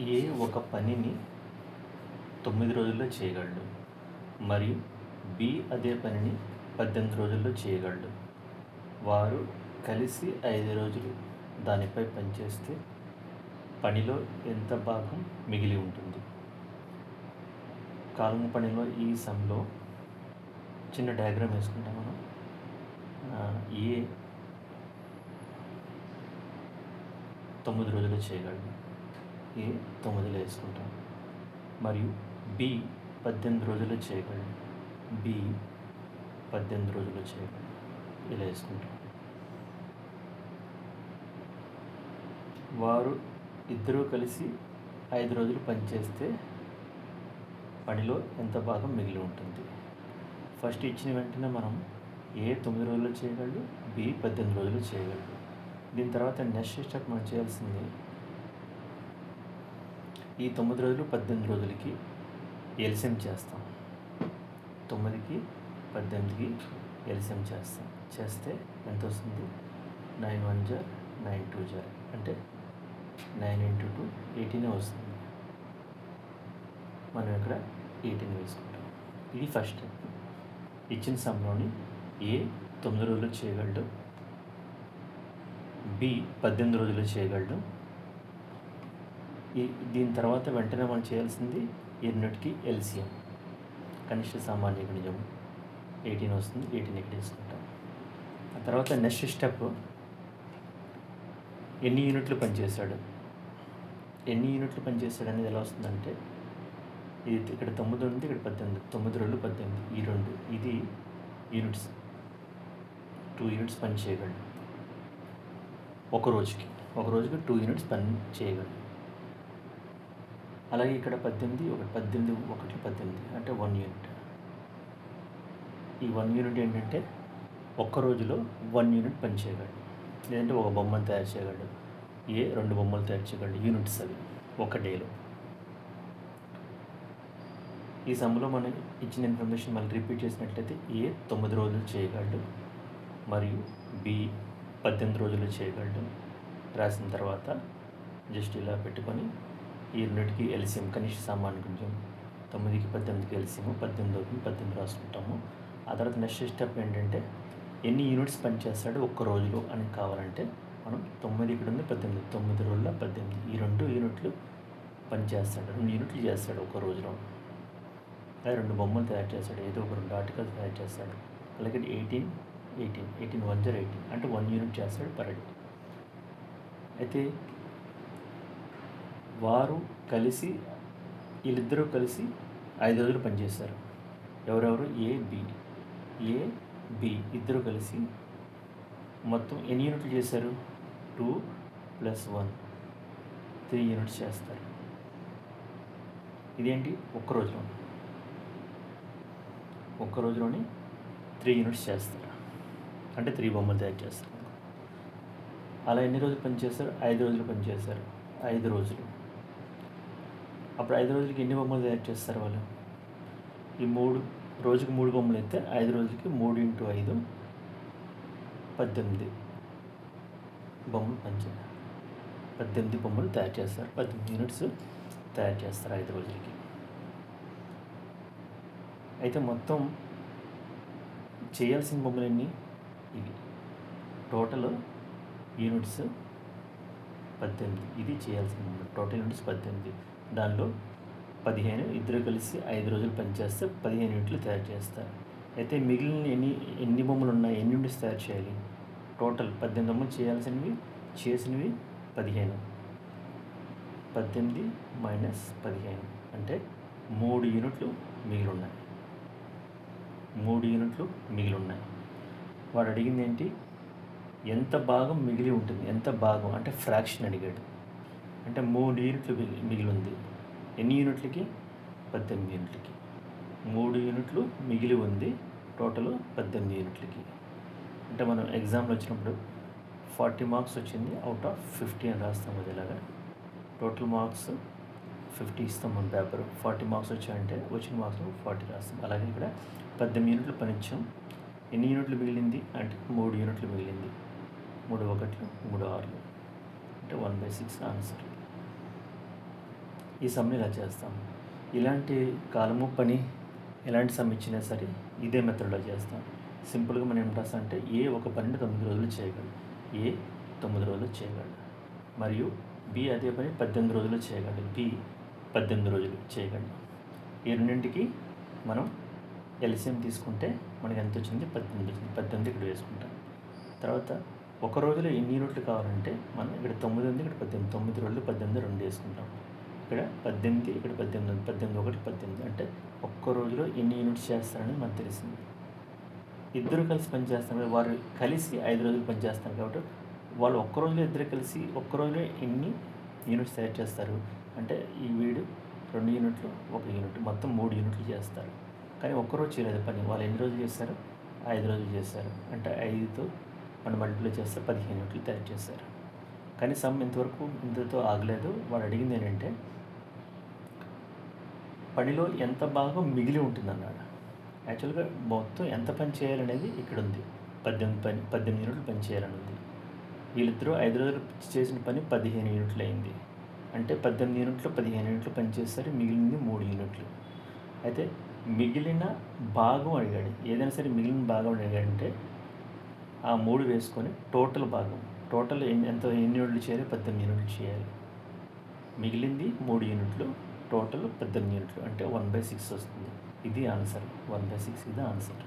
ఏ ఒక పనిని 9 రోజుల్లో చేయగలడు మరియు బి అదే పనిని 18 రోజుల్లో చేయగలడు. వారు కలిసి 5 రోజులు దానిపై పనిచేస్తే పనిలో ఎంత భాగం మిగిలి ఉంటుంది? కాలం పనిలో ఈ సమ్లో చిన్న డయాగ్రామ్ వేసుకుంటాం మనం. ఏ 9 రోజుల్లో చేయగలడు, ఏ 9లో వేసుకుంటాం. మరియు బి 18 రోజుల్లో చేయగలడు, బి 18 రోజుల్లో చేయగలడు, ఇలా వేసుకుంటాం. వారు ఇద్దరూ కలిసి 5 రోజులు పనిచేస్తే పనిలో ఎంత భాగం మిగిలి ఉంటుంది? ఫస్ట్ ఇచ్చిన వెంటనే మనం ఏ 9 రోజుల్లో చేయగలడు, బి 18 రోజుల్లో చేయగలడు. దీని తర్వాత నెక్స్ట్ స్టెప్ మనం చేయాల్సింది ఈ 9 రోజులు 18 రోజులకి ఎల్సిఎం చేస్తాం. 9కి 18కి ఎల్సిఎం చేస్తాం. చేస్తే ఎంత వస్తుంది? 9 1 జా 9 2 జా అంటే 9 × 2 18 వస్తుంది. మనం ఇక్కడ 18 వేసుకుంటాం. ఇది ఫస్ట్ స్టెప్. ఇచ్చిన సమ్లోని ఏ 9 రోజుల్లో చేయగలడు, బి 18 రోజుల్లో చేయగలడు. దీని తర్వాత వెంటనే మనం చేయాల్సింది ఈ రెండింటికి ఎల్సిఎం, కనిష్ట సామాన్య గుణిజం 18 వస్తుంది. 18 ఇక్కడ వేసుకుంటాం. ఆ తర్వాత నెక్స్ట్ స్టెప్ ఎన్ని యూనిట్లు పనిచేశాడు, ఎన్ని యూనిట్లు పనిచేశాడు అనేది ఎలా వస్తుందంటే ఇది ఇక్కడ 9 ఉంది, ఇక్కడ 18, 9 2 18, ఈ 2 ఇది యూనిట్స్. 2 యూనిట్స్ పని చేయగలడు ఒక రోజుకి 2 యూనిట్స్ పని చేయగలడు. అలాగే ఇక్కడ 18, 18 1 18 అంటే 1 యూనిట్. ఈ 1 యూనిట్ ఏంటంటే ఒక్క రోజులో 1 యూనిట్ పని చేయగలడు. లేదంటే ఒక బొమ్మను తయారు చేయగలడు, ఏ 2 బొమ్మలు తయారు చేయగలడు. యూనిట్స్ అవి ఒక డేలో. ఈ సమ్లో మనం ఇచ్చిన ఇన్ఫర్మేషన్ మళ్ళీ రిపీట్ చేసినట్లయితే ఏ 9 రోజులు చేయగలడు మరియు బి 18 రోజులు చేయగలడు. రాసిన తర్వాత జస్ట్ ఇలా పెట్టుకొని ఈ రెండింటికి ఎల్సిఎం, కనిష్ట సామాన్య గుణిజం 9కి 18కి ఎల్సిఎం 18 అవుతుంది. 18 రాసుకుంటాము. ఆ తర్వాత నెక్స్ట్ స్టెప్ ఏంటంటే ఎన్ని యూనిట్స్ పనిచేస్తాడు ఒక్క రోజులో అని కావాలంటే మనం 9 ఇక్కడ ఉంది, 18, 9 రోజుల 18, ఈ 2 యూనిట్లు పనిచేస్తాడు. 2 యూనిట్లు చేస్తాడు ఒక రోజులో. అలాగే 2 బొమ్మలు తయారు చేస్తాడు, ఏదో ఒక 2 ఆర్టికల్స్ తయారు చేస్తాడు. అలాగే 18 1 జా 18 అంటే 1 యూనిట్ చేస్తాడు పర్ డే. అయితే వారు కలిసి వీళ్ళిద్దరూ కలిసి 5 రోజులు పనిచేస్తారు. ఎవరెవరు? ఏ బి ఇద్దరు కలిసి మొత్తం ఎన్ని యూనిట్లు చేశారు? 2 + 1 3 యూనిట్స్ చేస్తారు. ఇదేంటి? ఒక్క రోజులోని 3 యూనిట్స్ చేస్తారు, అంటే 3 బొమ్మలు తయారు చేస్తారు. అలా ఎన్ని రోజులు పనిచేస్తారు? 5 రోజులు పనిచేస్తారు. 5 రోజులు. అప్పుడు 5 రోజులకి ఎన్ని బొమ్మలు తయారు చేస్తారు వాళ్ళు? ఈ 3 రోజుకి 3 బొమ్మలు అయితే 5 రోజులకి 3 × 5 18 బొమ్మలు 18 బొమ్మలు తయారు చేస్తారు. 18 యూనిట్స్ తయారు చేస్తారు 5 రోజులకి. అయితే మొత్తం చేయాల్సిన బొమ్మలు ఎన్ని? ఇవి టోటల్ యూనిట్స్ 18. ఇది చేయాల్సిన బొమ్మలు. Total units 18. దానిలో 15 ఇద్దరు కలిసి 5 రోజులు పనిచేస్తే 15 యూనిట్లు తయారు చేస్తారు. అయితే మిగిలిన ఎన్ని బొమ్మలు ఉన్నాయి, ఎన్ని యూనిట్స్ తయారు చేయాలి? టోటల్ 18 బొమ్మలు చేసినవి 15. 18 - 15 అంటే 3 యూనిట్లు మిగిలి ఉన్నాయి. 3 యూనిట్లు మిగిలి ఉన్నాయి. వాడు అడిగింది ఏంటి? ఎంత భాగం మిగిలి ఉంటుంది? ఎంత భాగం అంటే ఫ్రాక్షన్ అడిగాడు. అంటే 3 యూనిట్లు మిగిలి ఉంది. ఎన్ని యూనిట్లకి? 18 యూనిట్లకి. 3 యూనిట్లు మిగిలి ఉంది టోటల్ 18 యూనిట్లకి. అంటే మనం ఎగ్జామ్లో వచ్చినప్పుడు 40 మార్క్స్ వచ్చింది, అవుట్ ఆఫ్ 50 అని రాస్తాం. అది ఇలాగా టోటల్ మార్క్స్ 50 ఇస్తాం మన పేపర్. 40 మార్క్స్ వచ్చాయంటే వచ్చిన మార్క్స్ 40 రాస్తాం. అలాగే ఇక్కడ 18 యూనిట్లు పనిచ్చాం. ఎన్ని యూనిట్లు మిగిలింది అంటే 3 యూనిట్లు మిగిలింది. 3 1 3 6 అంటే 1/6 ఆన్సర్. ఈ సమ్ని ఇలా చేస్తాం. ఇలాంటి కాలము పని ఎలాంటి సమ్ ఇచ్చినా సరే ఇదే మెథడ్లో చేస్తాం. సింపుల్గా మనం ఏం రాస్తాం అంటే ఏ ఒక పనిని 9 రోజులు చేయగలడు, ఏ 9 రోజులు చేయగలడు, మరియు బి అదే పని 18 రోజులు చేయగలడు, బి 18 రోజులు చేయగలడు. ఈ రెండింటికి మనం ఎల్సిఎం తీసుకుంటే మనకి ఎంత వచ్చింది? 18 వచ్చింది. 18 ఇక్కడ వేసుకుంటాం. తర్వాత ఒక రోజులో ఎన్ని యూనిట్లు కావాలంటే మనం ఇక్కడ 9 ఉంది, ఇక్కడ 18, 9 రోజులు 18 2 వేసుకుంటాం. ఇక్కడ 18, ఇక్కడ 18 ఉంది, 18 1 18 అంటే ఒక్క రోజులో ఎన్ని యూనిట్స్ చేస్తారని మనకు తెలిసింది. ఇద్దరు కలిసి పనిచేస్తారు, వారు కలిసి 5 రోజులు పనిచేస్తారు కాబట్టి వాళ్ళు ఒక్క రోజులో ఇద్దరు కలిసి ఒక్క రోజులో ఎన్ని యూనిట్స్ తయారు చేస్తారు అంటే ఈ వీడు 2 యూనిట్లు 1 యూనిట్ మొత్తం 3 యూనిట్లు చేస్తారు. కానీ ఒక్కరోజు చేయలేదు పని, వాళ్ళు ఎన్ని రోజులు చేస్తారు? 5 రోజులు చేస్తారు. అంటే 5తో మనం మల్టిప్లై చేస్తే 15 యూనిట్లు తయారు చేస్తారు. కానీ సమ్ ఇంతవరకు ఇంతతో ఆగలేదు. వాడు అడిగింది ఏంటంటే పనిలో ఎంత భాగం మిగిలి ఉంటుందన్నాడు. యాక్చువల్గా మొత్తం ఎంత పని చేయాలనేది ఇక్కడ ఉంది. 18 యూనిట్లు పని చేయాలని ఉంది. వీళ్ళిద్దరూ 5 రోజులు చేసిన పని 15 యూనిట్లు అయింది. అంటే 18 యూనిట్లు 15 యూనిట్లు పని చేస్తారు, మిగిలింది 3 యూనిట్లు. అయితే మిగిలిన భాగం అడిగాడు. ఏదైనా సరే మిగిలిన భాగం అడిగాడంటే ఆ 3 వేసుకొని టోటల్ భాగం, టోటల్ ఎన్ని యూనిట్లు చేయాలి? 18 యూనిట్లు చేయాలి. మిగిలింది 3 యూనిట్లు, టోటల్ 18 యూనిట్లు అంటే 1/6 వస్తుంది. ఇది ఆన్సర్. 1/6 ఇది ఆన్సర్.